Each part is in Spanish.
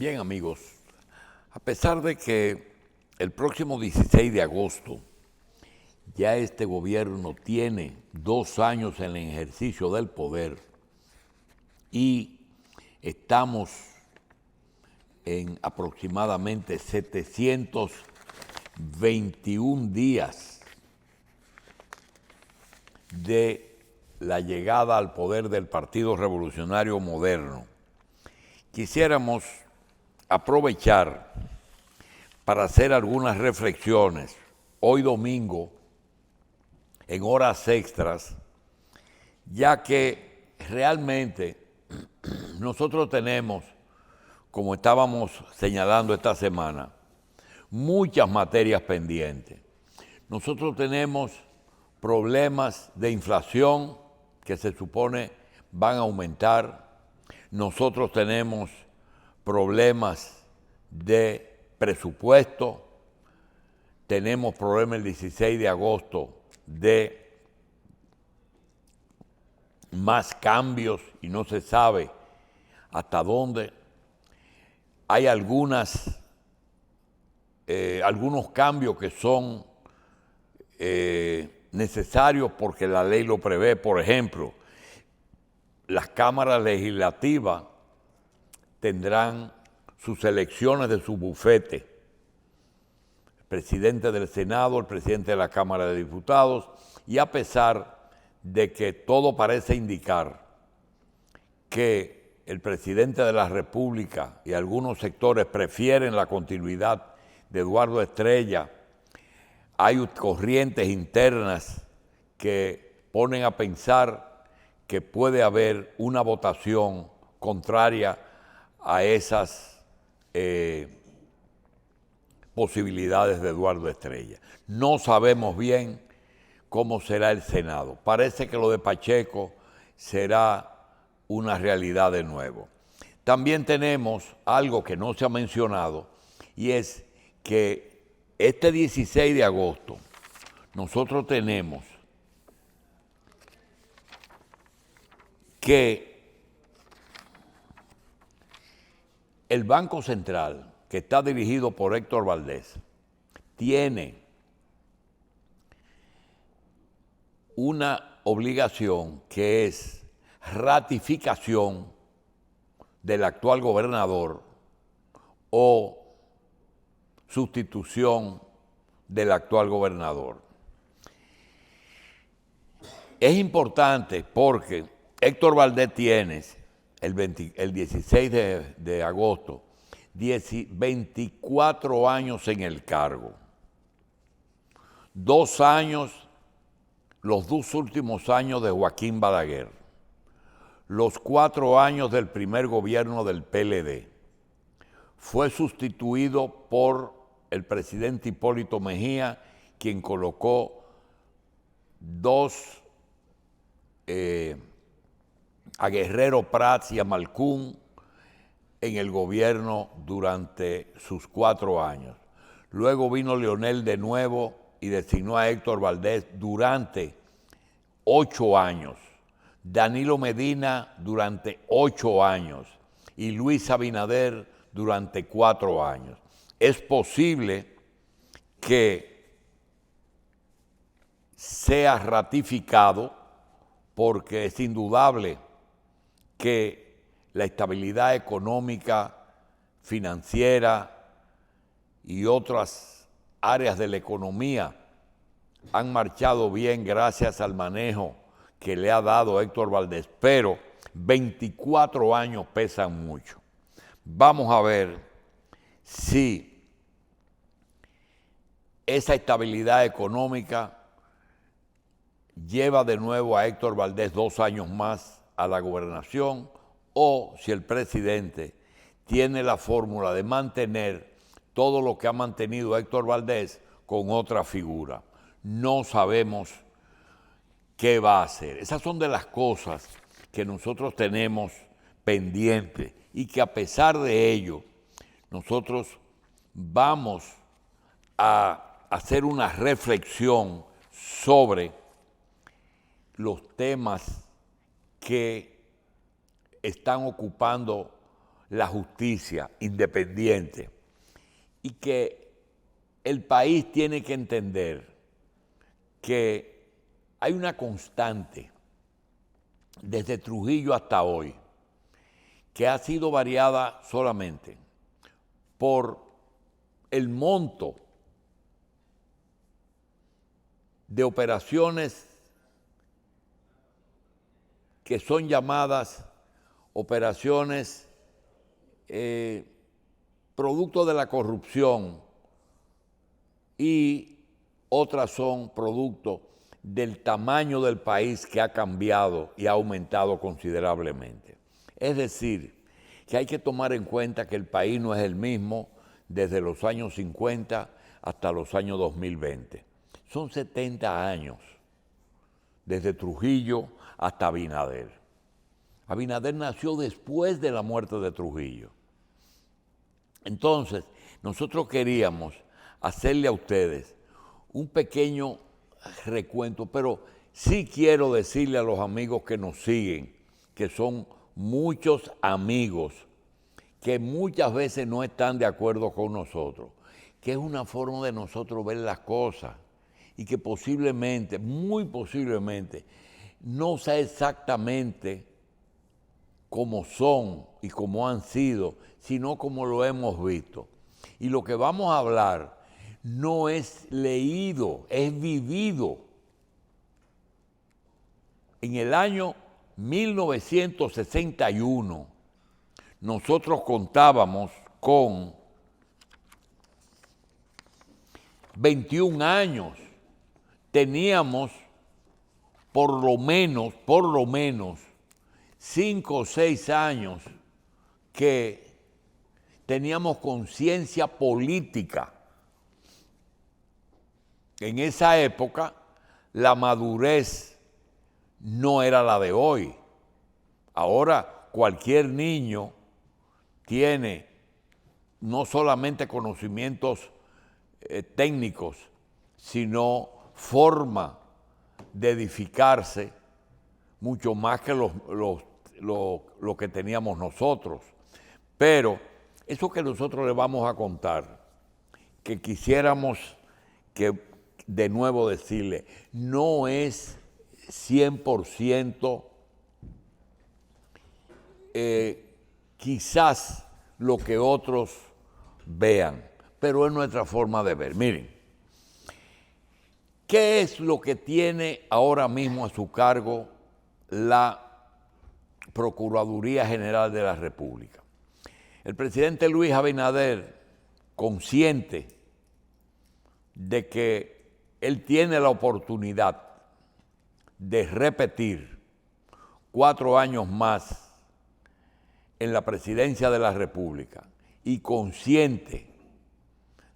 Bien, amigos, a pesar de que el próximo 16 de agosto ya este gobierno tiene 2 años en el ejercicio del poder y estamos en aproximadamente 721 días de la llegada al poder del Partido Revolucionario Moderno, quisiéramos aprovechar para hacer algunas reflexiones hoy domingo en horas extras, ya que realmente nosotros tenemos, como estábamos señalando esta semana, muchas materias pendientes. Nosotros tenemos problemas de inflación que se supone van a aumentar. Nosotros tenemos problemas de presupuesto. Tenemos problemas el 16 de agosto de más cambios y no se sabe hasta dónde. Hay algunos cambios que son necesarios porque la ley lo prevé. Por ejemplo, las cámaras legislativas tendrán sus elecciones de su bufete, el presidente del Senado, el presidente de la Cámara de Diputados, y a pesar de que todo parece indicar que el presidente de la República y algunos sectores prefieren la continuidad de Eduardo Estrella, hay corrientes internas que ponen a pensar que puede haber una votación contraria a esas posibilidades de Eduardo Estrella. No sabemos bien cómo será el Senado. Parece que lo de Pacheco será una realidad de nuevo. También tenemos algo que no se ha mencionado, y es que este 16 de agosto nosotros tenemos que el Banco Central, que está dirigido por Héctor Valdés, tiene una obligación que es ratificación del actual gobernador o sustitución del actual gobernador. Es importante porque Héctor Valdés tiene el 16 de agosto 24 años en el cargo. 2 años, los 2 últimos años de Joaquín Balaguer, los 4 años del primer gobierno del PLD. Fue sustituido por el presidente Hipólito Mejía, quien colocó 2 a Guerrero Prats y a Malcún en el gobierno durante sus 4 años. Luego vino Leonel de nuevo y designó a Héctor Valdés durante 8 años. Danilo Medina durante 8 años y Luis Abinader durante 4 años. Es posible que sea ratificado porque es indudable que la estabilidad económica, financiera y otras áreas de la economía han marchado bien gracias al manejo que le ha dado Héctor Valdés, pero 24 años pesan mucho. Vamos a ver si esa estabilidad económica lleva de nuevo a Héctor Valdés 2 años más a la gobernación, o si el presidente tiene la fórmula de mantener todo lo que ha mantenido Héctor Valdés con otra figura. No sabemos qué va a hacer. Esas son de las cosas que nosotros tenemos pendientes y que a pesar de ello nosotros vamos a hacer una reflexión sobre los temas que están ocupando la justicia independiente y que el país tiene que entender que hay una constante desde Trujillo hasta hoy que ha sido variada solamente por el monto de operaciones que son llamadas operaciones producto de la corrupción y otras son producto del tamaño del país que ha cambiado y ha aumentado considerablemente. Es decir, que hay que tomar en cuenta que el país no es el mismo desde los años 50 hasta los años 2020. Son 70 años, desde Trujillo hasta Abinader. Abinader nació después de la muerte de Trujillo. Entonces, nosotros queríamos hacerle a ustedes un pequeño recuento, pero sí quiero decirle a los amigos que nos siguen, que son muchos amigos, que muchas veces no están de acuerdo con nosotros, que es una forma de nosotros ver las cosas y que posiblemente, muy posiblemente, no sea exactamente como son y como han sido, sino como lo hemos visto. Y lo que vamos a hablar no es leído, es vivido. En el año 1961, nosotros contábamos con 21 años. Teníamos por lo menos 5 o 6 años que teníamos conciencia política. En esa época, la madurez no era la de hoy. Ahora, cualquier niño tiene no solamente conocimientos técnicos, sino forma de edificarse mucho más que lo que teníamos nosotros. Pero eso que nosotros le vamos a contar, que quisiéramos que de nuevo decirle, no es 100% quizás lo que otros vean, pero es nuestra forma de ver. Miren, ¿qué es lo que tiene ahora mismo a su cargo la Procuraduría General de la República? El presidente Luis Abinader, consciente de que él tiene la oportunidad de repetir 4 años más en la presidencia de la República y consciente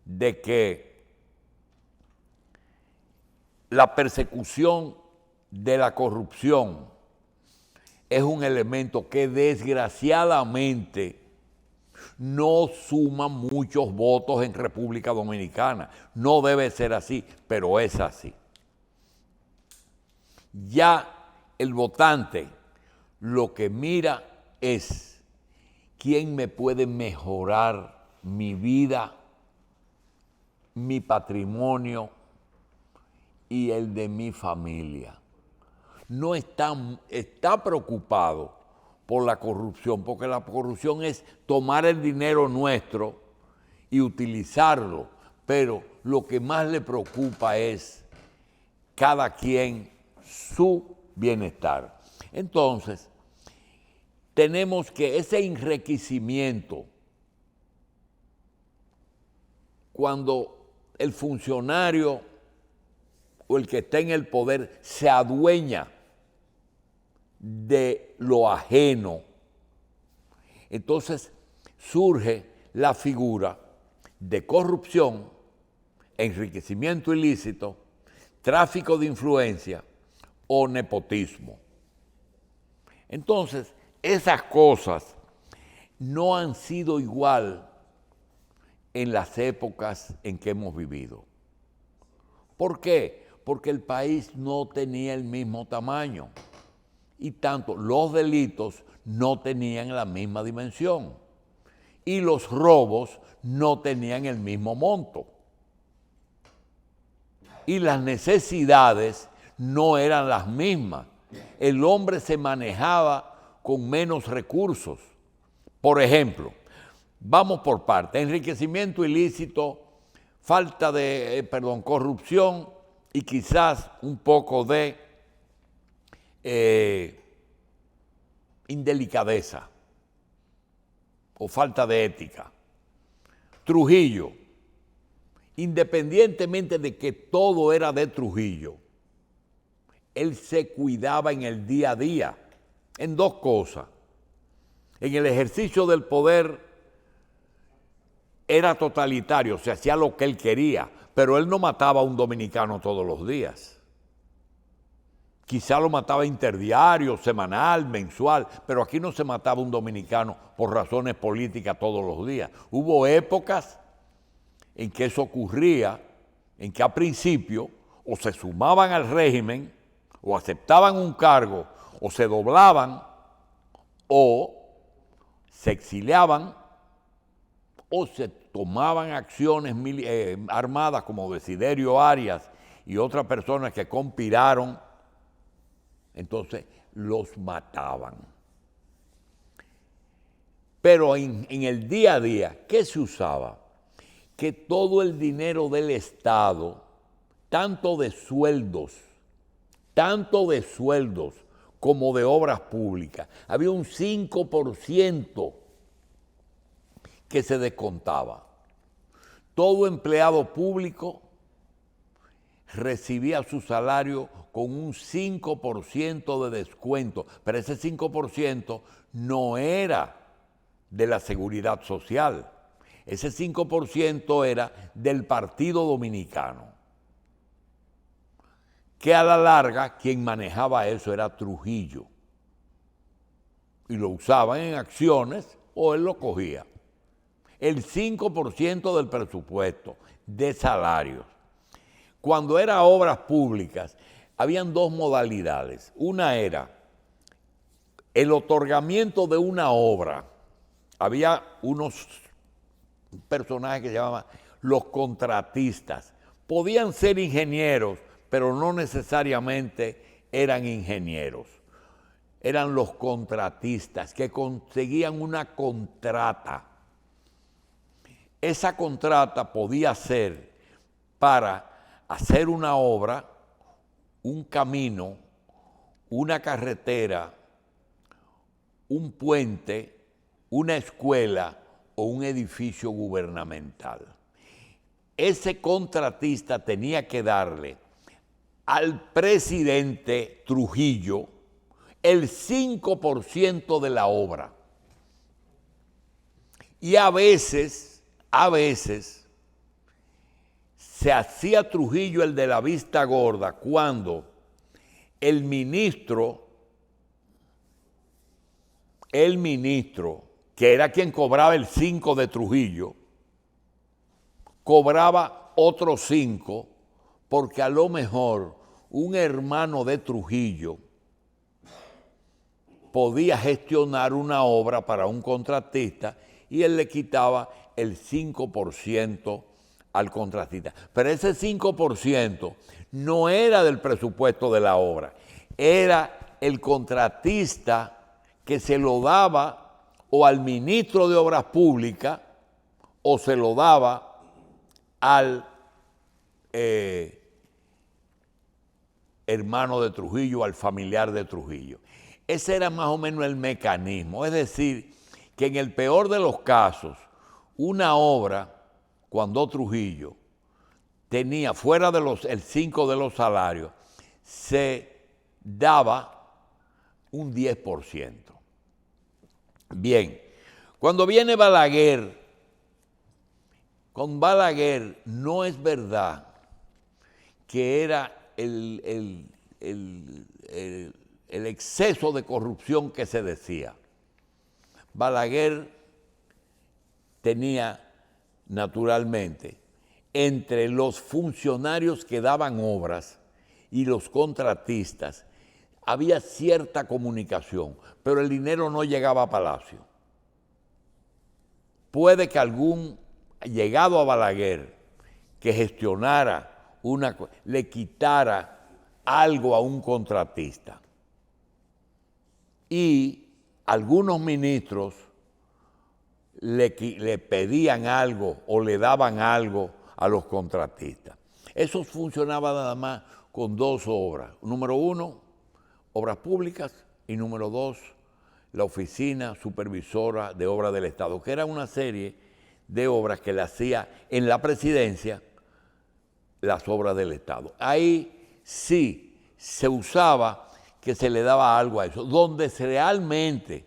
de que la persecución de la corrupción es un elemento que desgraciadamente no suma muchos votos en República Dominicana. No debe ser así, pero es así. Ya el votante lo que mira es quién me puede mejorar mi vida, mi patrimonio y el de mi familia. No está preocupado por la corrupción, porque la corrupción es tomar el dinero nuestro y utilizarlo, pero lo que más le preocupa es cada quien su bienestar. Entonces, tenemos que ese enriquecimiento, cuando el funcionario o el que está en el poder se adueña de lo ajeno, entonces surge la figura de corrupción, enriquecimiento ilícito, tráfico de influencia o nepotismo. Entonces, esas cosas no han sido igual en las épocas en que hemos vivido. ¿Por qué? Porque el país no tenía el mismo tamaño y tanto los delitos no tenían la misma dimensión. y los robos no tenían el mismo monto. Y las necesidades no eran las mismas. El hombre se manejaba con menos recursos. Por ejemplo, vamos por partes: enriquecimiento ilícito, falta de, corrupción y quizás un poco de indelicadeza o falta de ética. Trujillo, independientemente de que todo era de Trujillo, él se cuidaba en el día a día en dos cosas. En el ejercicio del poder era totalitario, se hacía lo que él quería, pero él no mataba a un dominicano todos los días. Quizá lo mataba interdiario, semanal, mensual, pero aquí no se mataba un dominicano por razones políticas todos los días. Hubo épocas en que eso ocurría, en que a principio o se sumaban al régimen, o aceptaban un cargo, o se doblaban, o se exiliaban, o se tomaban acciones armadas como Desiderio Arias y otras personas que conspiraron. Entonces los mataban. Pero en el día a día, ¿qué se usaba? Que todo el dinero del Estado, tanto de sueldos como de obras públicas, había un 5% que se descontaba. Todo empleado público recibía su salario con un 5% de descuento, pero ese 5% no era de la seguridad social, ese 5% era del Partido Dominicano, que a la larga quien manejaba eso era Trujillo, y lo usaban en acciones o él lo cogía. El 5% del presupuesto de salarios. Cuando era obras públicas, habían dos modalidades. Una era el otorgamiento de una obra. Había unos personajes que se llamaban los contratistas. Podían ser ingenieros, pero no necesariamente eran ingenieros. Eran los contratistas que conseguían una contrata. Esa contrata podía ser para hacer una obra, un camino, una carretera, un puente, una escuela o un edificio gubernamental. Ese contratista tenía que darle al presidente Trujillo el 5% de la obra. Y a veces se hacía Trujillo el de la vista gorda cuando el ministro, que era quien cobraba el 5 de Trujillo, cobraba otro 5 porque a lo mejor un hermano de Trujillo podía gestionar una obra para un contratista y él le quitaba el 5% al contratista. Pero ese 5% no era del presupuesto de la obra, era el contratista que se lo daba o al ministro de Obras Públicas o se lo daba al hermano de Trujillo, al familiar de Trujillo. Ese era más o menos el mecanismo, es decir, que en el peor de los casos, una obra, cuando Trujillo tenía fuera de el 5 de los salarios, se daba un 10%. Bien, cuando viene Balaguer, con Balaguer no es verdad que era el exceso de corrupción que se decía. Balaguer tenía naturalmente entre los funcionarios que daban obras y los contratistas había cierta comunicación, pero el dinero no llegaba a Palacio. puede que algún llegado a Balaguer que gestionara le quitara algo a un contratista. Y algunos ministros le pedían algo o le daban algo a los contratistas. Eso funcionaba nada más con dos obras. Número uno, obras públicas, y número dos, la Oficina Supervisora de Obras del Estado, que era una serie de obras que le hacía en la presidencia las obras del Estado. Ahí sí se usaba que se le daba algo a eso. Donde realmente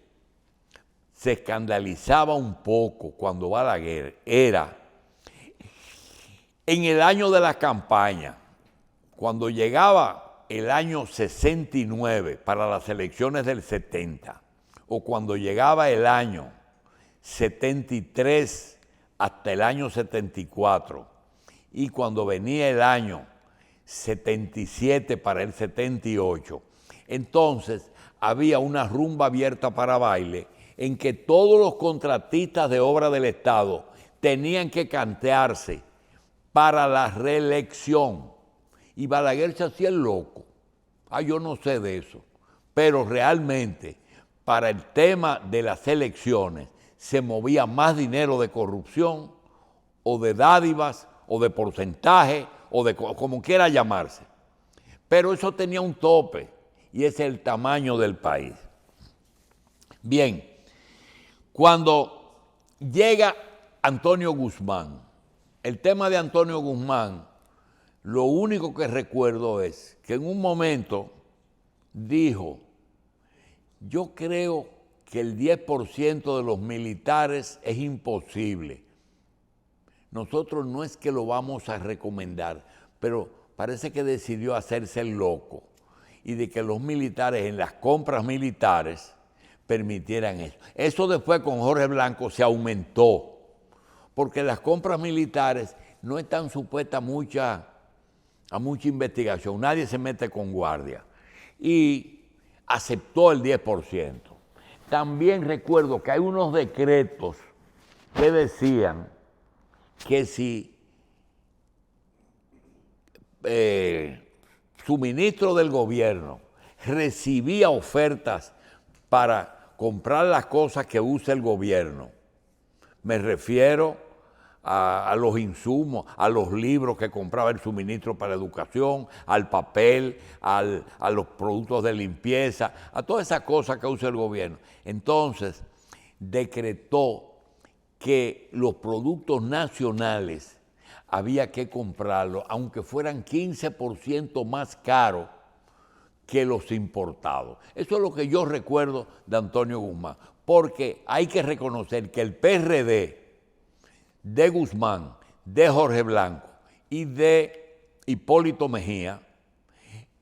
se escandalizaba un poco cuando Balaguer era en el año de la campaña, cuando llegaba el año 69 para las elecciones del 70, o cuando llegaba el año 73 hasta el año 74, y cuando venía el año 77 para el 78, entonces había una rumba abierta para baile en que todos los contratistas de obra del Estado tenían que cantearse para la reelección. Y Balaguer se hacía el loco. Yo no sé de eso. Pero realmente, para el tema de las elecciones, se movía más dinero de corrupción, o de dádivas, o de porcentaje, o de como quiera llamarse. Pero eso tenía un tope, y es el tamaño del país. Bien, cuando llega Antonio Guzmán, el tema de Antonio Guzmán, lo único que recuerdo es que en un momento dijo: yo creo que el 10% de los militares es imposible. Nosotros no es que lo vamos a recomendar, pero parece que decidió hacerse el loco y de que los militares en las compras militares permitieran eso. Eso después con Jorge Blanco se aumentó, porque las compras militares no están supuestas a mucha investigación, nadie se mete con guardia, y aceptó el 10%. También recuerdo que hay unos decretos que decían que si su ministro del gobierno recibía ofertas para comprar las cosas que usa el gobierno, me refiero a los insumos, a los libros que compraba el suministro para educación, al papel, a los productos de limpieza, a todas esas cosas que usa el gobierno. Entonces, decretó que los productos nacionales había que comprarlos, aunque fueran 15% más caros que los importados. Eso es lo que yo recuerdo de Antonio Guzmán, porque hay que reconocer que el PRD de Guzmán, de Jorge Blanco y de Hipólito Mejía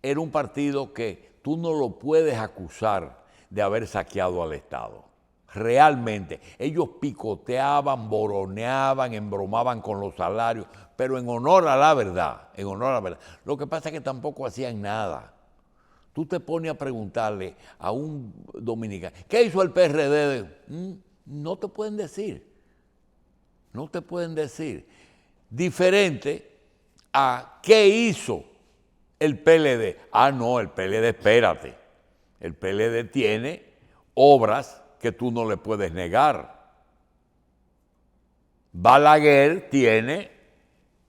era un partido que tú no lo puedes acusar de haber saqueado al Estado. Realmente, ellos picoteaban, boroneaban, embromaban con los salarios, pero en honor a la verdad, en honor a la verdad. Lo que pasa es que tampoco hacían nada. Tú te pones a preguntarle a un dominicano, ¿qué hizo el PRD? No te pueden decir. No te pueden decir. Diferente a qué hizo el PLD. No, el PLD, espérate. El PLD tiene obras que tú no le puedes negar. Balaguer tiene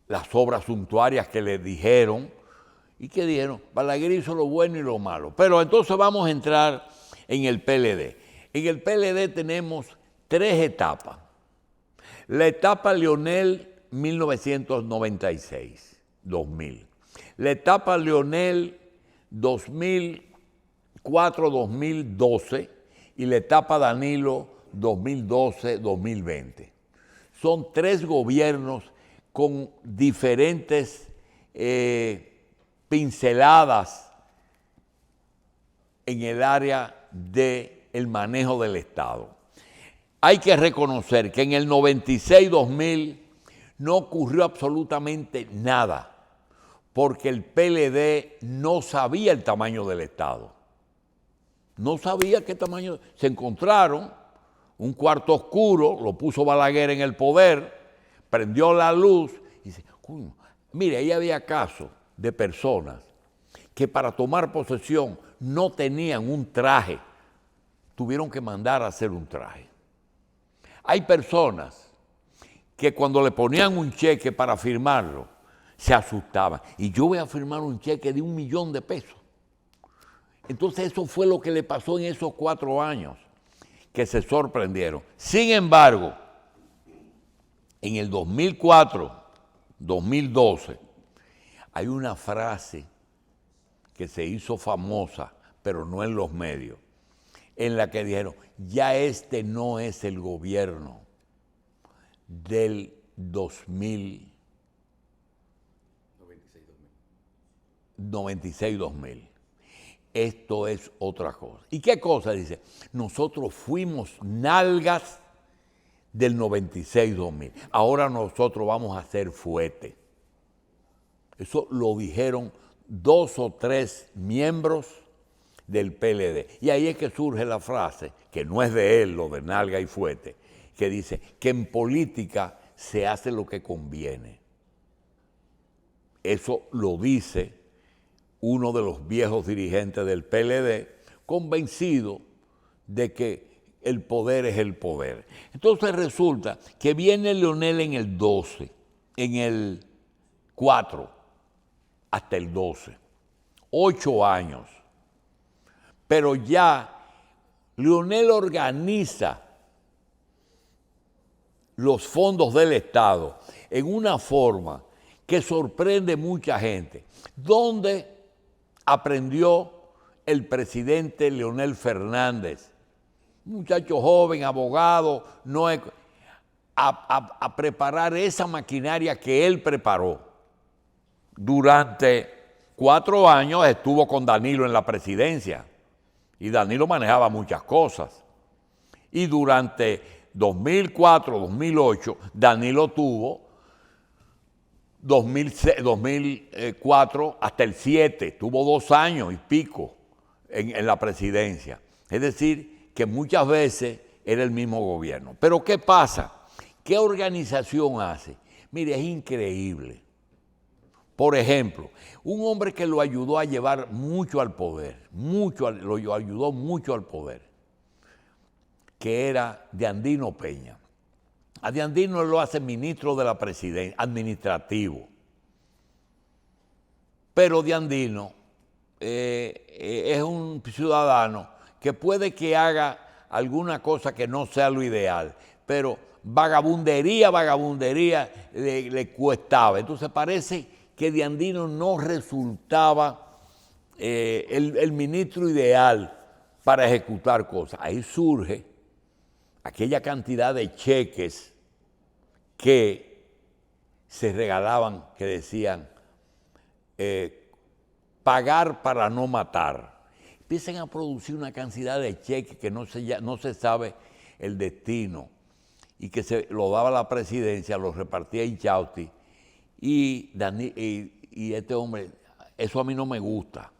las obras suntuarias que le dijeron, y que dijeron, Balaguer hizo lo bueno y lo malo. Pero entonces vamos a entrar en el PLD. En el PLD tenemos 3 etapas. La etapa Leonel 1996-2000. La etapa Leonel 2004-2012 y la etapa Danilo 2012-2020. Son 3 gobiernos con diferentes pinceladas en el área del manejo del Estado. Hay que reconocer que en el 96-2000 no ocurrió absolutamente nada, porque el PLD no sabía el tamaño del Estado. No sabía qué tamaño. Se encontraron un cuarto oscuro, lo puso Balaguer en el poder, prendió la luz y dice, mire, ahí había casos de personas que para tomar posesión no tenían un traje, tuvieron que mandar a hacer un traje. Hay personas que cuando le ponían un cheque para firmarlo, se asustaban. Y yo voy a firmar un cheque de $1.000.000. Entonces eso fue lo que le pasó en esos 4 años, que se sorprendieron. Sin embargo, en el 2004, 2012, hay una frase que se hizo famosa, pero no en los medios, en la que dijeron, ya este no es el gobierno del 96-2000. Esto es otra cosa. ¿Y qué cosa? Dice, nosotros fuimos nalgas del 96-2000. Ahora nosotros vamos a ser fuete. Eso lo dijeron 2 o 3 miembros del PLD. Y ahí es que surge la frase, que no es de él, lo de nalga y fuete, que dice que en política se hace lo que conviene. Eso lo dice uno de los viejos dirigentes del PLD, convencido de que el poder es el poder. Entonces resulta que viene Leonel en el 12, en el 4, hasta el 12, 8 años. Pero ya Leonel organiza los fondos del Estado en una forma que sorprende mucha gente. ¿Dónde aprendió el presidente Leonel Fernández, un muchacho joven, abogado, a preparar esa maquinaria que él preparó? Durante 4 años estuvo con Danilo en la presidencia y Danilo manejaba muchas cosas. Y durante 2004, 2008, Danilo tuvo 2004 hasta el 7, tuvo 2 años y pico en la presidencia. Es decir, que muchas veces era el mismo gobierno. Pero ¿qué pasa? ¿Qué organización hace? Mire, es increíble. Por ejemplo, un hombre que lo ayudó a llevar mucho al poder, lo ayudó mucho al poder, que era de Andino Peña. A de Andino lo hace ministro de la presidencia, administrativo. Pero de Andino es un ciudadano que puede que haga alguna cosa que no sea lo ideal, pero vagabundería le cuestaba. Entonces parece que de Andino no resultaba el ministro ideal para ejecutar cosas. Ahí surge aquella cantidad de cheques que se regalaban, que decían pagar para no matar. Empiezan a producir una cantidad de cheques que no se sabe el destino y que se lo daba la presidencia, los repartía Inchausti y este hombre, eso a mí no me gusta.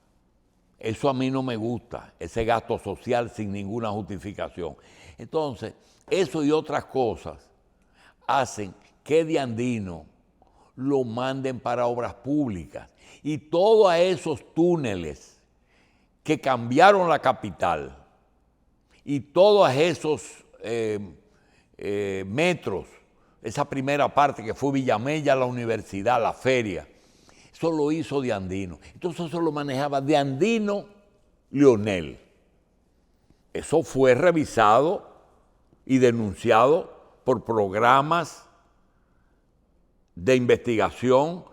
Eso a mí no me gusta, ese gasto social sin ninguna justificación. Entonces, eso y otras cosas hacen que de Andino lo manden para obras públicas. Y todos esos túneles que cambiaron la capital y todos esos metros, esa primera parte que fue Villamella, la universidad, la feria, eso lo hizo de Andino. Entonces eso lo manejaba de Andino Leonel. Eso fue revisado y denunciado por programas de investigación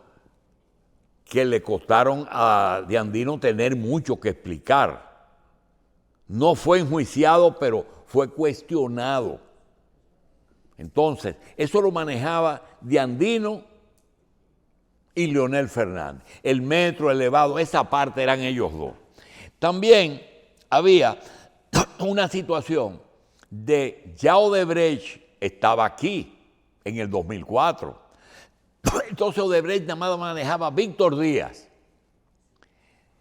que le costaron a de Andino tener mucho que explicar. No fue enjuiciado, pero fue cuestionado. Entonces, eso lo manejaba de Andino y Leonel Fernández. El metro elevado, esa parte eran ellos dos. También había una situación de ya Odebrecht estaba aquí en el 2004. Entonces Odebrecht nada más manejaba Víctor Díaz,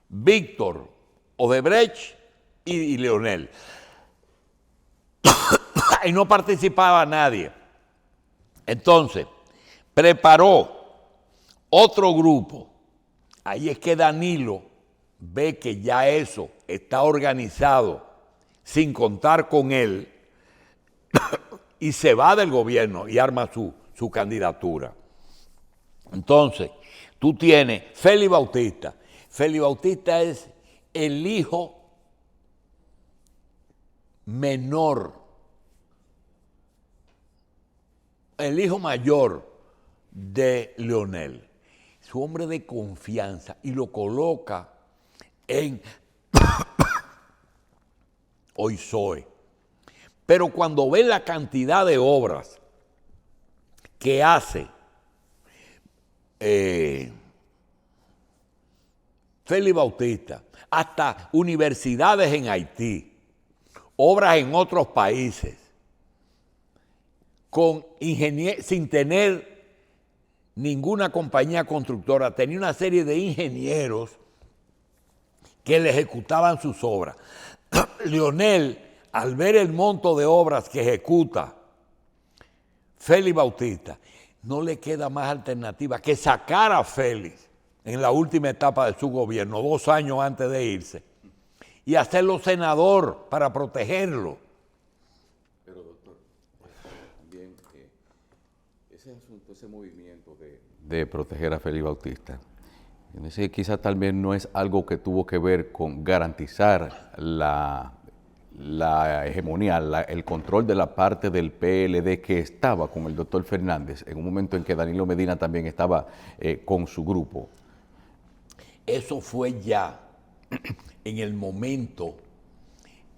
Víctor, Odebrecht y Leonel. y no participaba nadie. Entonces, preparó otro grupo. Ahí es que Danilo ve que ya eso está organizado sin contar con él y se va del gobierno y arma su candidatura. Entonces, tú tienes Félix Bautista. Félix Bautista es el hijo menor, el hijo mayor de Leonel, su hombre de confianza, y lo coloca en OISOE. Pero cuando ve la cantidad de obras que hace Félix Bautista, hasta universidades en Haití, obras en otros países, sin tener ninguna compañía constructora, tenía una serie de ingenieros que le ejecutaban sus obras. Leonel, al ver el monto de obras que ejecuta Félix Bautista, no le queda más alternativa que sacar a Félix en la última etapa de su gobierno, 2 años antes de irse, y hacerlo senador para protegerlo. Pero doctor, también ese asunto, ese movimiento de proteger a Félix Bautista, quizás también no es algo que tuvo que ver con garantizar la hegemonía, el control de la parte del PLD que estaba con el doctor Fernández en un momento en que Danilo Medina también estaba con su grupo. Eso fue ya en el momento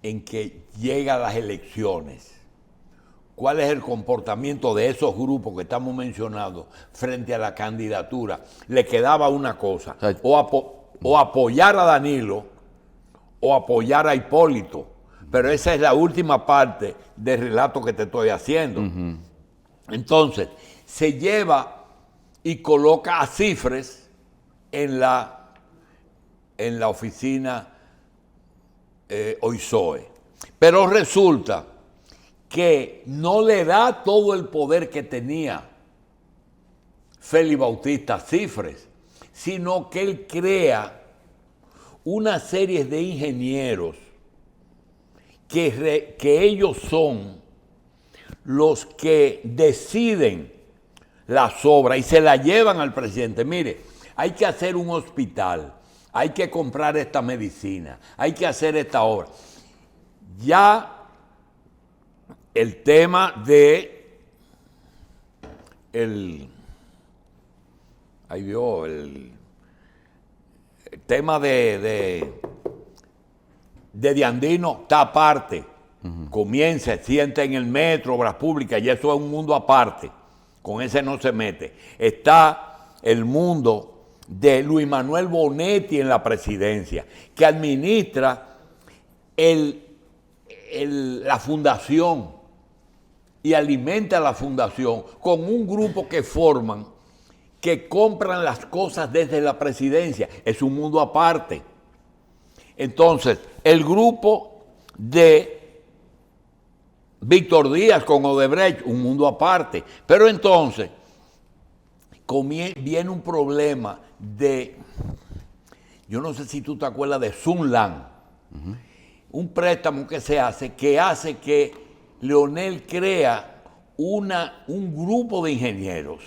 en que llegan las elecciones. ¿Cuál es el comportamiento de esos grupos que estamos mencionando frente a la candidatura? Le quedaba una cosa, o apoyar a Danilo o apoyar a Hipólito. Pero esa es la última parte del relato que te estoy haciendo. Entonces, se lleva y coloca a Cifres en la oficina OISOE. Pero resulta que no le da todo el poder que tenía Félix Bautista a Cifres, sino que él crea una serie de ingenieros que ellos son los que deciden las obras y se las llevan al presidente. Mire, hay que hacer un hospital, hay que comprar esta medicina, hay que hacer esta obra. Ya el tema de el tema de Andino está aparte. Comienza, sienta en el metro, obras públicas, y eso es un mundo aparte. Con ese no se mete. Está el mundo de Luis Manuel Bonetti en la presidencia, que administra la fundación y alimenta la fundación con un grupo que forman, que compran las cosas desde la presidencia. Es un mundo aparte. Entonces, el grupo de Víctor Díaz con Odebrecht, un mundo aparte. Pero entonces, viene un problema de, yo no sé si tú te acuerdas de Sunland, un préstamo que se hace que Leonel crea un grupo de ingenieros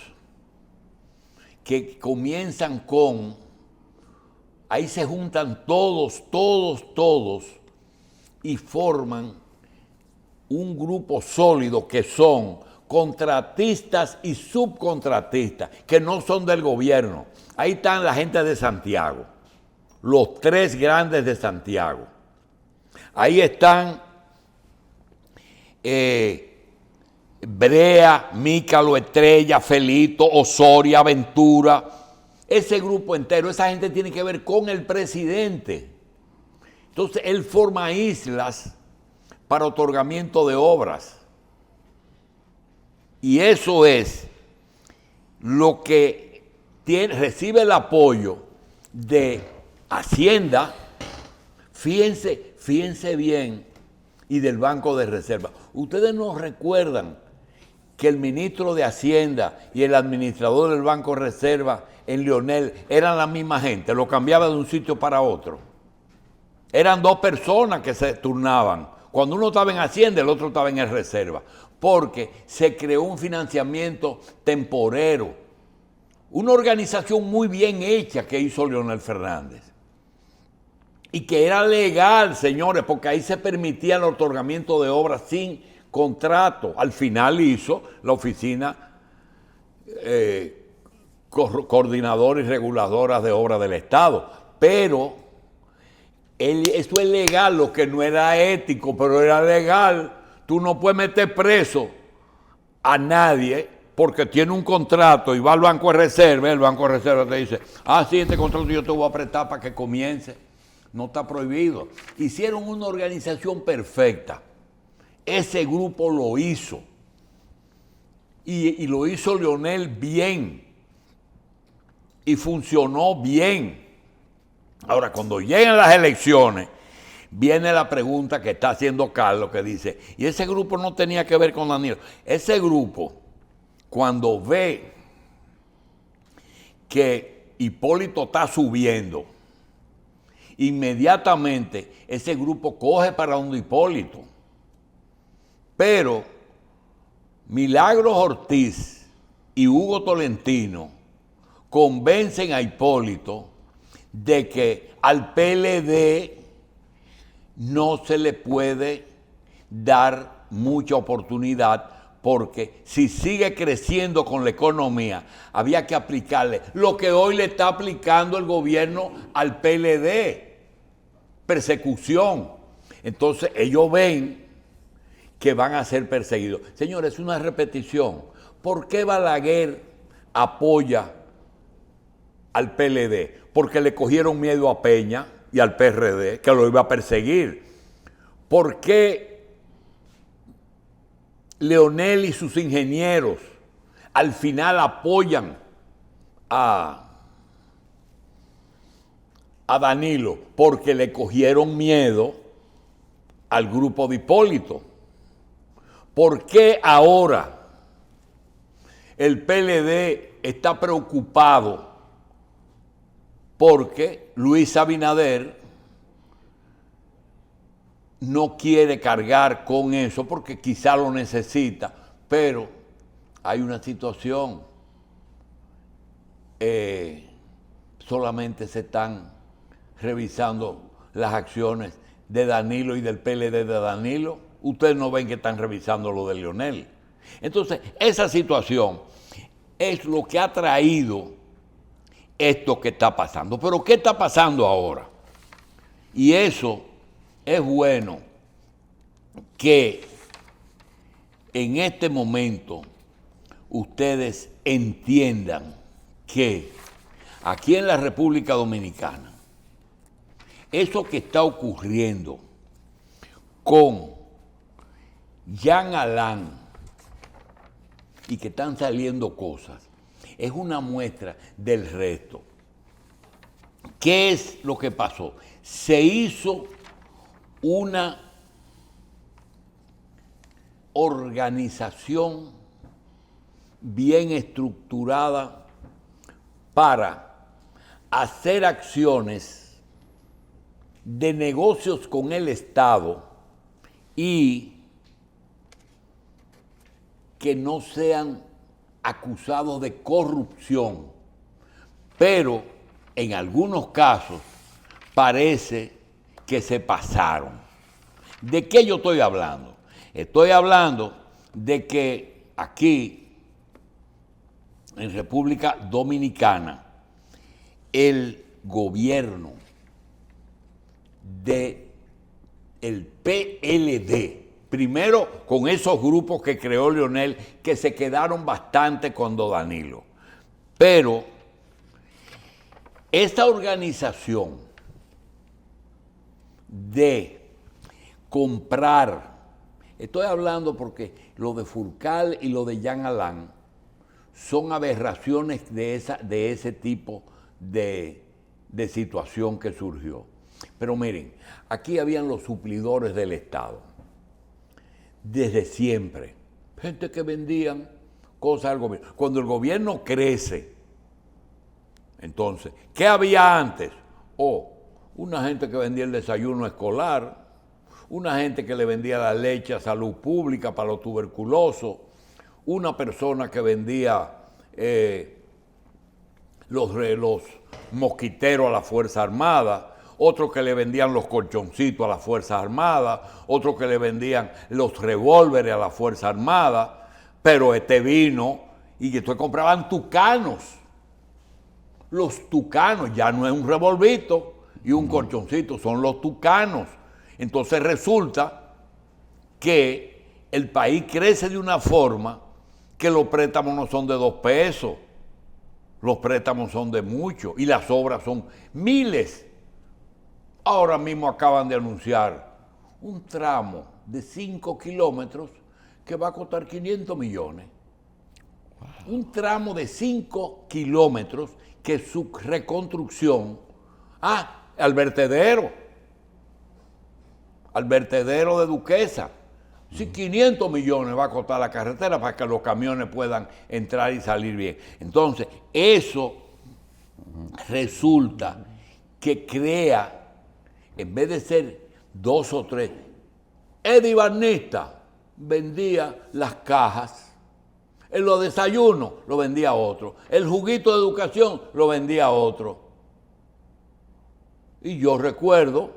que comienzan con, ahí se juntan todos, y forman un grupo sólido que son contratistas y subcontratistas, que no son del gobierno. Ahí están la gente de Santiago, los 3 grandes de Santiago. Ahí están Brea, Mícalo, Estrella, Felito, Osoria, Ventura. Ese grupo entero, esa gente tiene que ver con el presidente. Entonces, él forma islas para otorgamiento de obras. Y eso es lo que recibe el apoyo de Hacienda. Fíjense bien y del Banco de Reserva. Ustedes no recuerdan que el ministro de Hacienda y el administrador del Banco de Reserva en Leonel eran la misma gente, lo cambiaba de un sitio para otro. Eran dos personas que se turnaban. Cuando uno estaba en Hacienda, el otro estaba en el Reserva, porque se creó un financiamiento temporero, una organización muy bien hecha que hizo Leonel Fernández. Y que era legal, señores, porque ahí se permitía el otorgamiento de obras sin contrato. Al final hizo la oficina coordinadora y reguladora de obras del Estado. Pero eso es legal, lo que no era ético, pero era legal. Tú no puedes meter preso a nadie porque tiene un contrato y va al Banco de Reserva, el Banco de Reserva te dice, sí, este contrato yo te voy a prestar para que comience. No está prohibido. Hicieron una organización perfecta. Ese grupo lo hizo. Y lo hizo Leonel bien. Y funcionó bien. Ahora, cuando lleguen las elecciones, viene la pregunta que está haciendo Carlos, que dice, y ese grupo no tenía que ver con Danilo. Ese grupo, cuando ve que Hipólito está subiendo, inmediatamente ese grupo coge para donde Hipólito. Pero Milagros Ortiz y Hugo Tolentino convencen a Hipólito de que al PLD no se le puede dar mucha oportunidad porque si sigue creciendo con la economía, había que aplicarle lo que hoy le está aplicando el gobierno al PLD, persecución. Entonces ellos ven que van a ser perseguidos. Señores, es una repetición. ¿Por qué Balaguer apoya al PLD? Porque le cogieron miedo a Peña y al PRD, que lo iba a perseguir. ¿Por qué Leonel y sus ingenieros al final apoyan a Danilo? Porque le cogieron miedo al grupo de Hipólito. ¿Por qué ahora el PLD está preocupado? Porque Luis Abinader no quiere cargar con eso porque quizá lo necesita, pero hay una situación, solamente se están revisando las acciones de Danilo y del PLD de Danilo. Ustedes no ven que están revisando lo de Leonel. Entonces, esa situación es lo que ha traído esto que está pasando. Pero ¿qué está pasando ahora? Y eso es bueno que en este momento ustedes entiendan que aquí en la República Dominicana, eso que está ocurriendo con Jean Alain y que están saliendo cosas, es una muestra del resto. ¿Qué es lo que pasó? Se hizo una organización bien estructurada para hacer acciones de negocios con el Estado y que no sean acusados de corrupción, pero en algunos casos parece que se pasaron. ¿De qué yo estoy hablando? Estoy hablando de que aquí, en República Dominicana, el gobierno del PLD, primero con esos grupos que creó Leonel, que se quedaron bastante cuando Danilo, pero esta organización de comprar, estoy hablando porque lo de Furcal y lo de Jean Alain son aberraciones de ese tipo de situación que surgió. Pero miren, aquí habían los suplidores del Estado. desde siempre. Gente que vendían cosas al gobierno. Cuando el gobierno crece, entonces, ¿qué había antes? Una gente que vendía el desayuno escolar, una gente que le vendía la leche a salud pública para los tuberculosos, una persona que vendía los mosquiteros a la Fuerza Armada, otros que le vendían los colchoncitos a las Fuerzas Armadas, otros que le vendían los revólveres a la Fuerza Armada, pero vino y que compraban tucanos. Los tucanos, ya no es un revolvito y un colchoncito, son los tucanos. Entonces resulta que el país crece de una forma que los préstamos no son de 2 pesos, los préstamos son de mucho y las obras son miles. Ahora mismo acaban de anunciar un tramo de 5 kilómetros que va a costar 500 millones. Wow. Un tramo de 5 kilómetros que su reconstrucción, al vertedero de Duquesa. Si 500 millones va a costar la carretera para que los camiones puedan entrar y salir bien. Entonces, eso resulta que crea, en vez de ser 2 o 3, Eddie Barnista vendía las cajas. En los desayunos lo vendía otro. El juguito de educación lo vendía otro. Y yo recuerdo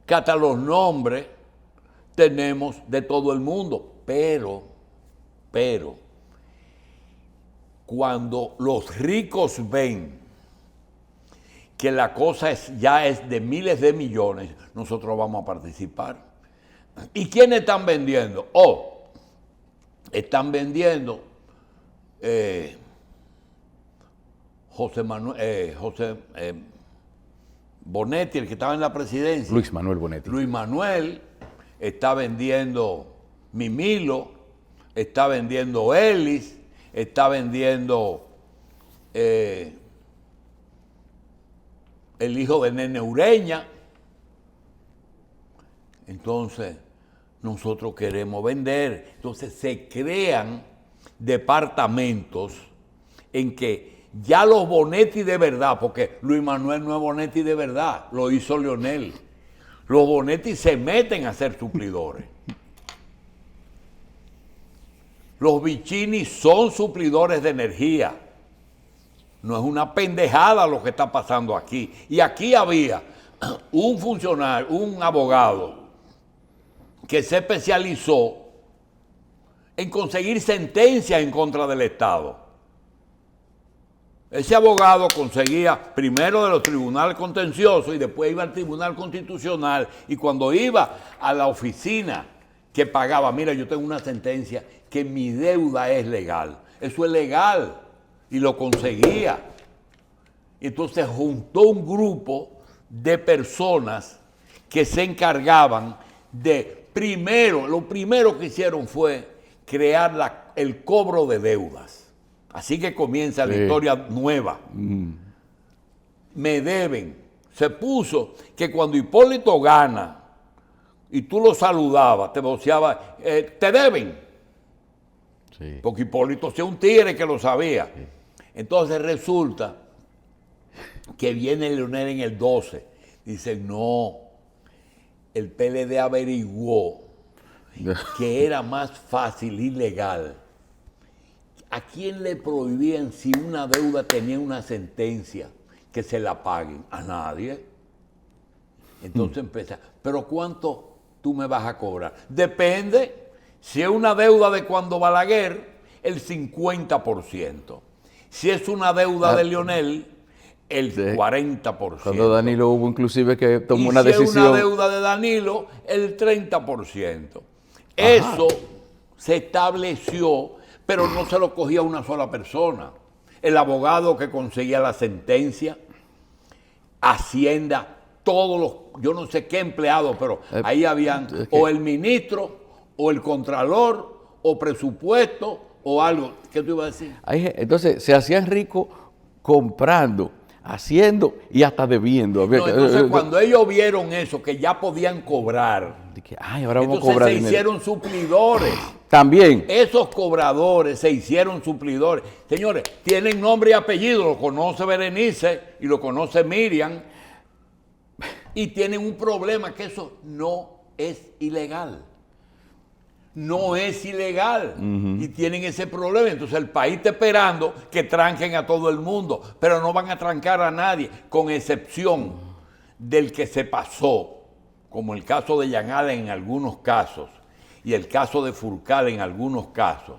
que hasta los nombres tenemos de todo el mundo. Pero, cuando los ricos ven que la cosa ya es de miles de millones, nosotros vamos a participar. ¿Y quiénes están vendiendo? Están vendiendo José Bonetti, el que estaba en la presidencia. Luis Manuel Bonetti. Luis Manuel está vendiendo Mimilo, está vendiendo Ellis, está vendiendo el hijo de Nene Ureña. Entonces, nosotros queremos vender. Entonces, se crean departamentos en que ya los Bonetti de verdad, porque Luis Manuel no es Bonetti de verdad, lo hizo Leonel. Los Bonetti se meten a ser suplidores. Los Vicini son suplidores de energía. No es una pendejada lo que está pasando aquí. Y aquí había un funcionario, un abogado, que se especializó en conseguir sentencias en contra del Estado. Ese abogado conseguía primero de los tribunales contenciosos y después iba al Tribunal Constitucional, y cuando iba a la oficina que pagaba, mira, yo tengo una sentencia que mi deuda es legal. Eso es legal, y lo conseguía. Entonces juntó un grupo de personas que se encargaban de, lo primero que hicieron fue crear el cobro de deudas. Así que comienza la historia nueva. Me deben. Se puso que cuando Hipólito gana y tú lo saludabas, te voceaba, te deben. Sí. Porque Hipólito sea un tigre que lo sabía. Sí. Entonces resulta que viene Leonel en el 12. Dice, no, el PLD averiguó que era más fácil y legal. ¿A quién le prohibían, si una deuda tenía una sentencia, que se la paguen? A nadie. Entonces empieza, ¿pero cuánto tú me vas a cobrar? Depende. Si es una deuda de cuando Balaguer, el 50%. Si es una deuda de Leonel, el 40%. Cuando Danilo hubo inclusive que tomó una decisión. Si es una decisión. deuda de Danilo, el 30%. Eso se estableció, pero no se lo cogía una sola persona. El abogado que conseguía la sentencia, Hacienda, todos los, yo no sé qué empleados, pero ahí habían o el ministro, o el contralor, o presupuesto, o algo. ¿Qué tú ibas a decir? Entonces, se hacían ricos comprando haciendo y hasta debiendo. No, entonces cuando ellos vieron eso, que ya podían cobrar, Dije, ay, ahora vamos a entonces cobrar se dinero. hicieron suplidores. También. Esos cobradores se hicieron suplidores. Señores, tienen nombre y apellido, lo conoce Berenice y lo conoce Miriam, y tienen un problema, que eso no es ilegal. No es ilegal. Y tienen ese problema. Entonces el país está esperando que tranquen a todo el mundo, pero no van a trancar a nadie, con excepción del que se pasó, como el caso de Jean Alain en algunos casos, y el caso de Furcal en algunos casos.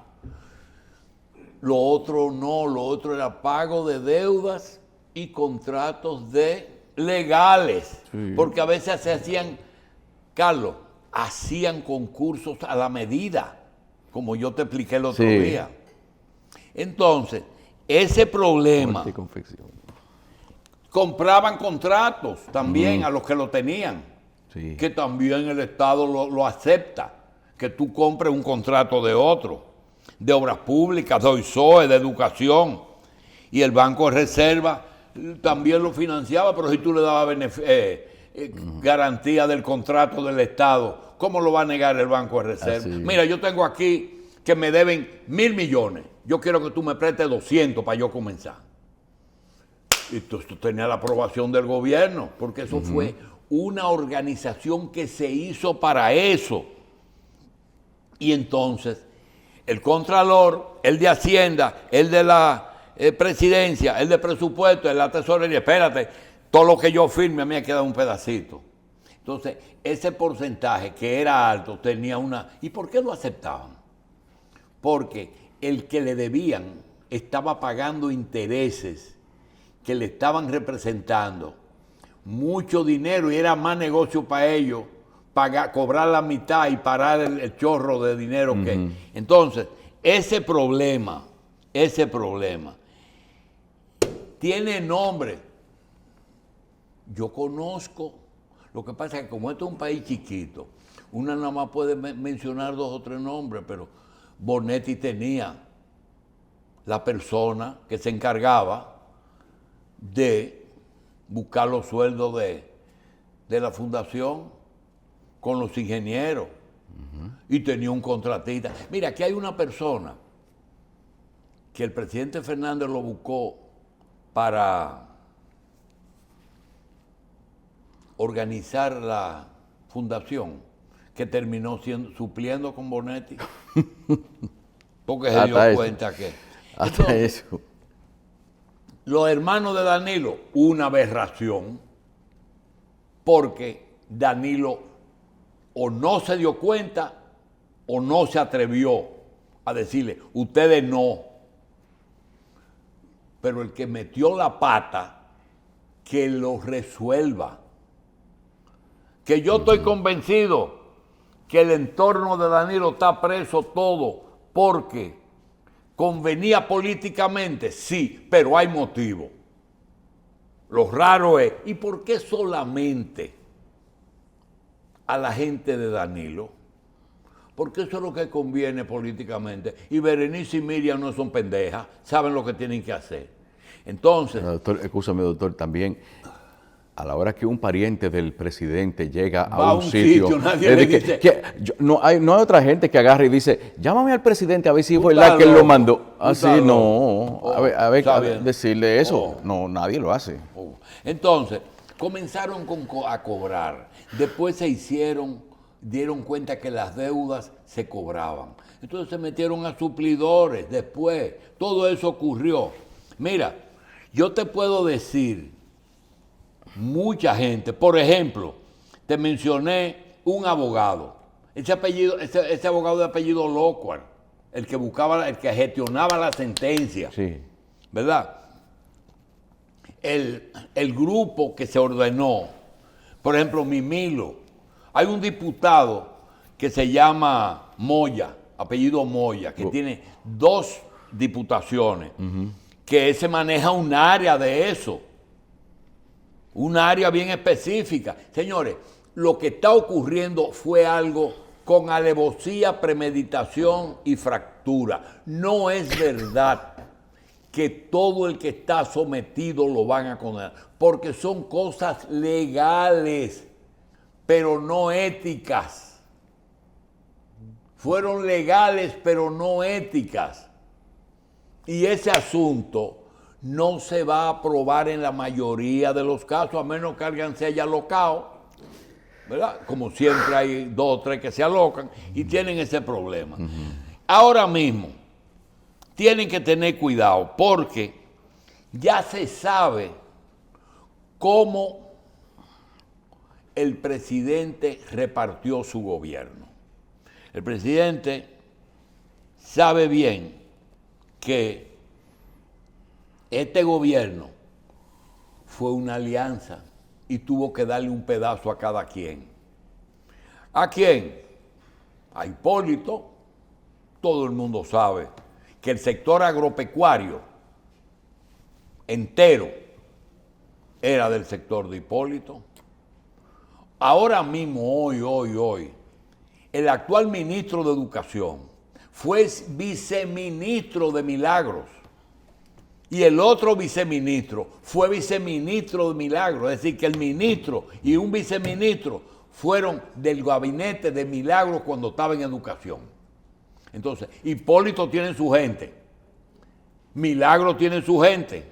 Lo otro no, lo otro era pago de deudas y contratos legales, Sí. porque a veces se hacían, Carlos, hacían concursos a la medida, como yo te expliqué el otro Sí. día. Entonces, ese problema, Corte y confección. compraban contratos también a los que lo tenían, Sí. que también el Estado lo acepta, que tú compres un contrato de otro, de obras públicas, de OISOE, de educación, y el Banco de Reserva también lo financiaba, pero si tú le dabas garantía del contrato del Estado, ¿cómo lo va a negar el Banco de Reserva? Así. Mira, yo tengo aquí que me deben 1.000 millones, yo quiero que tú me prestes 200 para yo comenzar. Y esto tenía la aprobación del gobierno, porque eso fue una organización que se hizo para eso. Y entonces, el Contralor, el de Hacienda, el de la Presidencia, el de Presupuesto, el de la Tesorería, espérate, todo lo que yo firme a mí me queda un pedacito. Entonces, ese porcentaje que era alto tenía una... ¿Y por qué lo aceptaban? Porque el que le debían estaba pagando intereses que le estaban representando mucho dinero, y era más negocio para ellos cobrar la mitad y parar el chorro de dinero que... Entonces, ese problema tiene nombre. Yo conozco, lo que pasa es que como esto es un país chiquito, una nada más puede mencionar 2 o 3 nombres, pero Bonetti tenía la persona que se encargaba de buscar los sueldos de la fundación con los ingenieros, y tenía un contratista. Mira, aquí hay una persona que el presidente Fernández lo buscó para organizar la fundación, que terminó supliendo con Bonetti, porque se dio cuenta que... Hasta Entonces, eso. los hermanos de Danilo, una aberración, porque Danilo o no se dio cuenta o no se atrevió a decirle, ustedes no. Pero el que metió la pata, que lo resuelva. Que yo estoy convencido que el entorno de Danilo está preso todo porque convenía políticamente, sí, pero hay motivo. Lo raro es, ¿y por qué solamente a la gente de Danilo? Porque eso es lo que conviene políticamente. Y Berenice y Miriam no son pendejas, saben lo que tienen que hacer. Entonces... Doctor, escúchame, doctor, también a la hora que un pariente del presidente llega va a un sitio, nadie es le de dice... no hay otra gente que agarre y dice, llámame al presidente a ver si fue Tú la estás que él lo loco, mandó. tú Así estás no. loco. A ver, Está bien. decirle eso. Oh. No, nadie lo hace. Entonces, comenzaron a cobrar. Después dieron cuenta que las deudas se cobraban. Entonces se metieron a suplidores. Después, todo eso ocurrió. Mira, yo te puedo decir, mucha gente, por ejemplo, te mencioné un abogado. Ese abogado de apellido Locuar, el que gestionaba la sentencia. Sí. ¿Verdad? El grupo que se ordenó, por ejemplo, Mimilo, hay un diputado que se llama Moya, apellido Moya, que tiene 2 diputaciones, que se maneja un área de eso, un área bien específica. Señores, lo que está ocurriendo fue algo con alevosía, premeditación y fractura. No es verdad que todo el que está sometido lo van a condenar, porque son cosas legales, pero no éticas. Fueron legales, pero no éticas. Y ese asunto no se va a aprobar en la mayoría de los casos, a menos que alguien se haya alocado, ¿verdad? Como siempre hay 2 o 3 que se alocan y tienen ese problema. Ahora mismo tienen que tener cuidado porque ya se sabe cómo el presidente repartió su gobierno. El presidente sabe bien que este gobierno fue una alianza y tuvo que darle un pedazo a cada quien. ¿A quién? A Hipólito. Todo el mundo sabe que el sector agropecuario entero era del sector de Hipólito. Ahora mismo, hoy, el actual ministro de Educación fue viceministro de Milagros. Y el otro viceministro fue viceministro de Milagros. Es decir, que el ministro y un viceministro fueron del gabinete de Milagros cuando estaba en educación. Entonces, Hipólito tiene su gente. Milagros tiene su gente.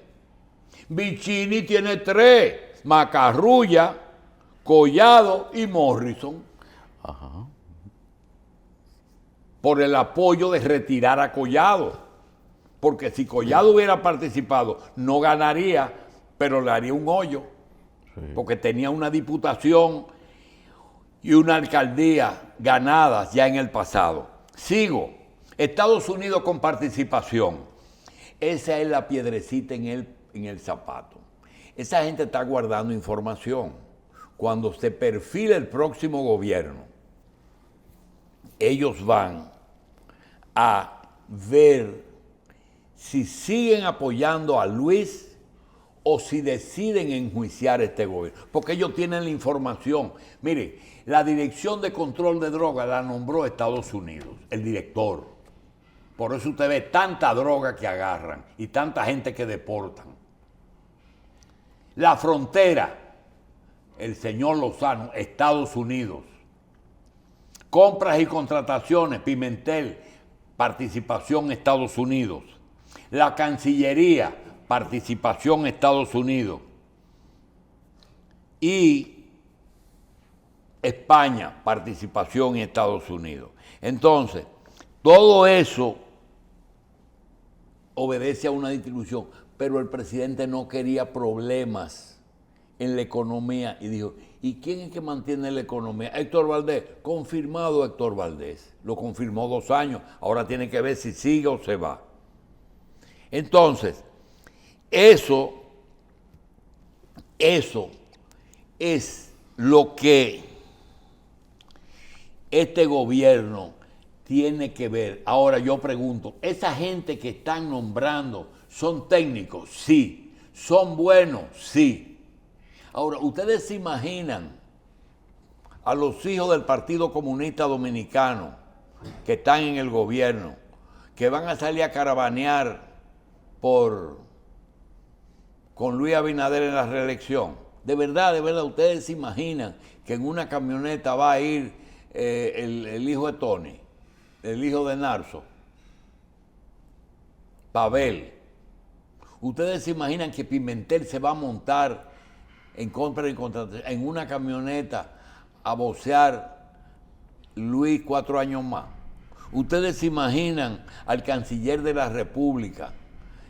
Vicini tiene 3. Macarrulla, Collado y Morrison. Ajá. Por el apoyo de retirar a Collado. Porque si Collado hubiera participado, no ganaría, pero le haría un hoyo. Sí. Porque tenía una diputación y una alcaldía ganadas ya en el pasado. Sigo. Estados Unidos con participación. Esa es la piedrecita en el zapato. Esa gente está guardando información. Cuando se perfile el próximo gobierno, ellos van a ver si siguen apoyando a Luis o si deciden enjuiciar este gobierno. Porque ellos tienen la información. Mire, la Dirección de Control de Drogas la nombró Estados Unidos, el director. Por eso usted ve tanta droga que agarran y tanta gente que deportan. La frontera, el señor Lozano, Estados Unidos. Compras y contrataciones, Pimentel, participación Estados Unidos. La Cancillería, participación Estados Unidos. Y España, participación en Estados Unidos. Entonces, todo eso obedece a una distribución, pero el presidente no quería problemas en la economía y dijo, ¿y quién es que mantiene la economía? Héctor Valdés, confirmado Héctor Valdés, lo confirmó 2 años, ahora tiene que ver si sigue o se va. Entonces, eso es lo que este gobierno tiene que ver. Ahora yo pregunto, ¿esa gente que están nombrando son técnicos? Sí. ¿Son buenos? Sí. Ahora, ¿ustedes se imaginan a los hijos del Partido Comunista Dominicano que están en el gobierno, que van a salir a caravanear con Luis Abinader en la reelección? De verdad, ¿ustedes se imaginan que en una camioneta va a ir el hijo de Tony, el hijo de Narso, Pavel? ¿Ustedes se imaginan que Pimentel se va a montar en una camioneta a vocear Luis 4 años más? ¿Ustedes se imaginan al canciller de la República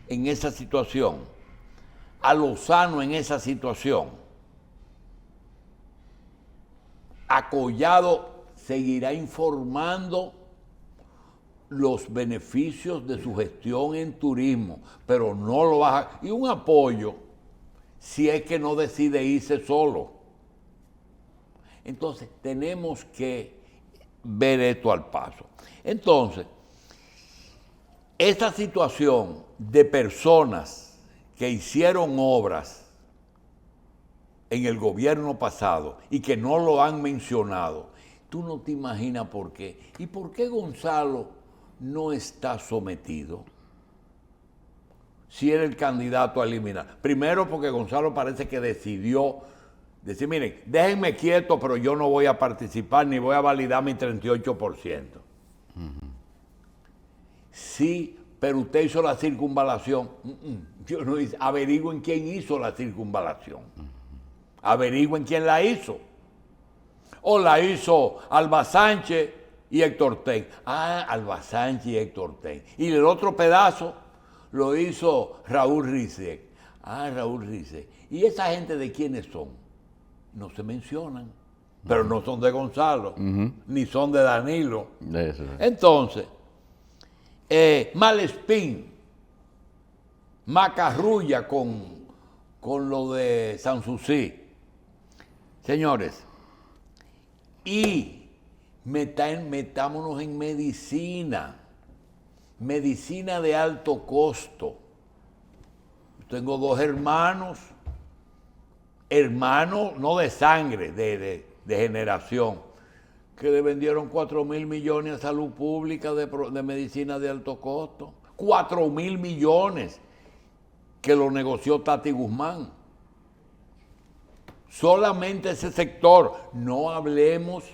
en esa situación? A Lozano en esa situación. A Collado seguirá informando los beneficios de su gestión en turismo, pero no lo va a... Y un apoyo si es que no decide irse solo. Entonces, tenemos que ver esto al paso. Entonces, esta situación de personas que hicieron obras en el gobierno pasado y que no lo han mencionado, tú no te imaginas por qué. ¿Y por qué Gonzalo no está sometido? si era el candidato a eliminar. Primero porque Gonzalo parece que decidió decir, miren, déjenme quieto, pero yo no voy a participar ni voy a validar mi 38%. Sí, pero usted hizo la circunvalación. Yo no hice. Averigüen quién hizo la circunvalación. Averigüen quién la hizo. O la hizo Alba Sánchez y Héctor Ten. Ah, Alba Sánchez y Héctor Ten. Y el otro pedazo lo hizo Raúl Rizek. Ah, Raúl Rizek. ¿Y esa gente de quiénes son? No se mencionan. Pero no son de Gonzalo, ni son de Danilo. Eso. Entonces, Malespín, macarrulla con lo de Sanssouci. Señores, y metámonos en medicina de alto costo. Tengo dos hermanos no de sangre, de generación, que le vendieron 4.000 millones a salud pública de medicina de alto costo. 4.000 millones que lo negoció Tati Guzmán. Solamente ese sector. No hablemos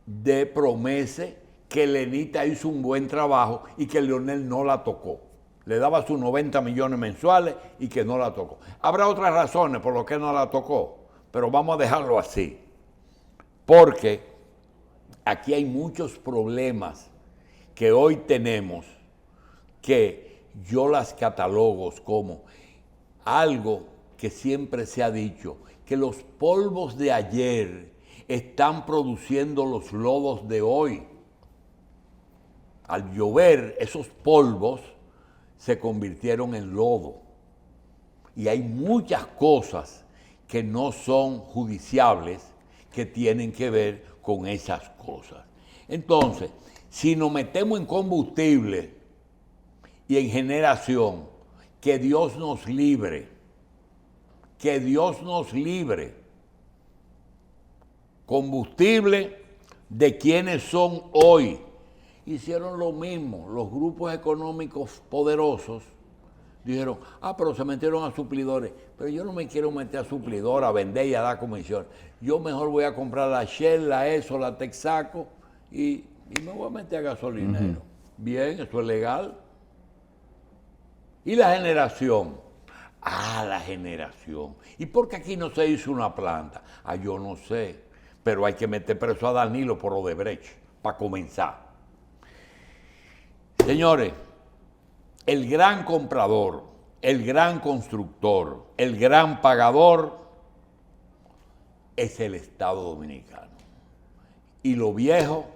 de Promese, que Lenita hizo un buen trabajo y que Leonel no la tocó. Le daba sus 90 millones mensuales y que no la tocó. Habrá otras razones por las que no la tocó, pero vamos a dejarlo así. Porque aquí hay muchos problemas que hoy tenemos que yo las catalogo como algo que siempre se ha dicho, que los polvos de ayer están produciendo los lodos de hoy. Al llover, esos polvos se convirtieron en lodo. Y hay muchas cosas que no son judiciables que tienen que ver con esas cosas. Entonces, si nos metemos en combustible y en generación, que Dios nos libre. Que Dios nos libre. Combustible de quienes son hoy. Hicieron lo mismo. Los grupos económicos poderosos dijeron, pero se metieron a suplidores. Pero yo no me quiero meter a suplidor, a vender y a dar comisión. Yo mejor voy a comprar la Shell, la ESO, la Texaco y me voy a meter a gasolinero. Bien, eso es legal. ¿Y la generación? La generación. ¿Y por qué aquí no se hizo una planta? Yo no sé. Pero hay que meter preso a Danilo por Odebrecht, para comenzar. Señores, el gran comprador, el gran constructor, el gran pagador es el Estado Dominicano. Y lo viejo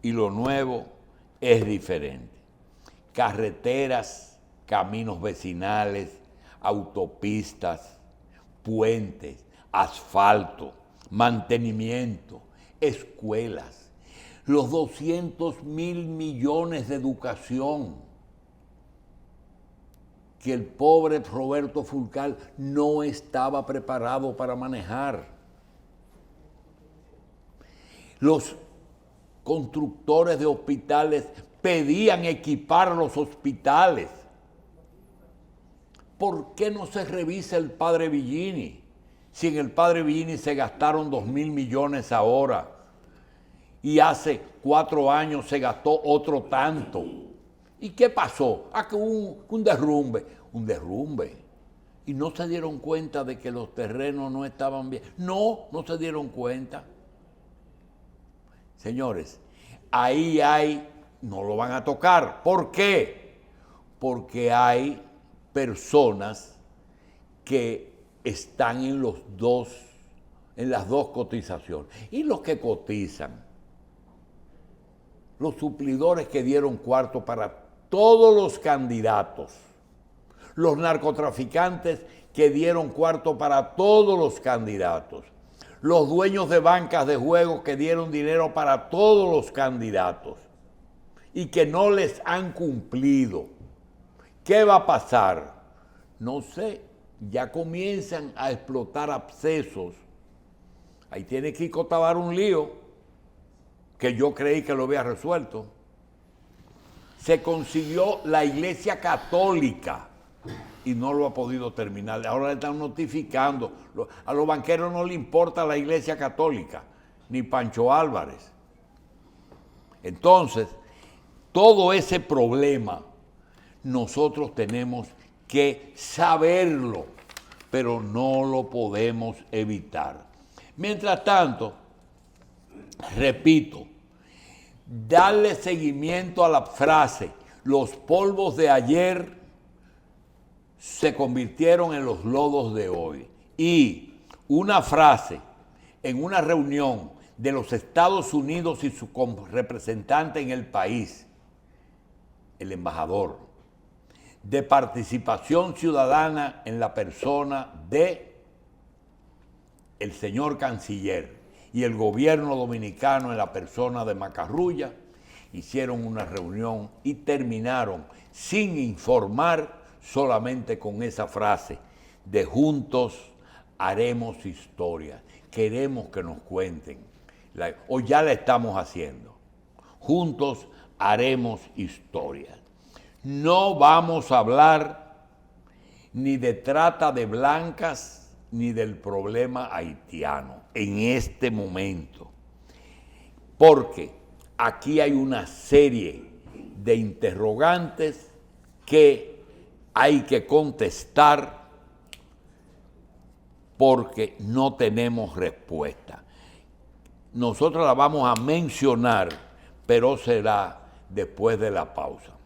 y lo nuevo es diferente. Carreteras, caminos vecinales, autopistas, puentes, asfalto, mantenimiento, escuelas, los 200.000 millones de educación que el pobre Roberto Fulcar no estaba preparado para manejar. Los constructores de hospitales pedían equipar los hospitales. ¿Por qué no se revisa el padre Villini? Si en el padre Villini se gastaron 2.000 millones ahora y hace 4 años se gastó otro tanto. ¿Y qué pasó? Que hubo un derrumbe. Y no se dieron cuenta de que los terrenos no estaban bien. No se dieron cuenta. Señores, ahí no lo van a tocar. ¿Por qué? Porque hay personas que están en las dos cotizaciones. Y los que cotizan, los suplidores que dieron cuarto para todos los candidatos, los narcotraficantes que dieron cuarto para todos los candidatos, los dueños de bancas de juegos que dieron dinero para todos los candidatos y que no les han cumplido. ¿Qué va a pasar? No sé, ya comienzan a explotar abscesos. Ahí tiene Kiko Tabar un lío que yo creí que lo había resuelto. se consiguió la Iglesia Católica y no lo ha podido terminar. Ahora le están notificando. A los banqueros no le importa la Iglesia Católica, ni Pancho Álvarez. Entonces, todo ese problema nosotros tenemos que saberlo, pero no lo podemos evitar. Mientras tanto, repito, darle seguimiento a la frase, los polvos de ayer se convirtieron en los lodos de hoy. Y una frase en una reunión de los Estados Unidos y su representante en el país, el embajador, de participación ciudadana en la persona de el señor canciller y el gobierno dominicano en la persona de Macarrulla, hicieron una reunión y terminaron sin informar, solamente con esa frase de juntos haremos historia. Queremos que nos cuenten, o ya la estamos haciendo. Juntos haremos historia. No vamos a hablar ni de trata de blancas ni del problema haitiano en este momento, porque aquí hay una serie de interrogantes que hay que contestar porque no tenemos respuesta. Nosotros la vamos a mencionar, pero será después de la pausa.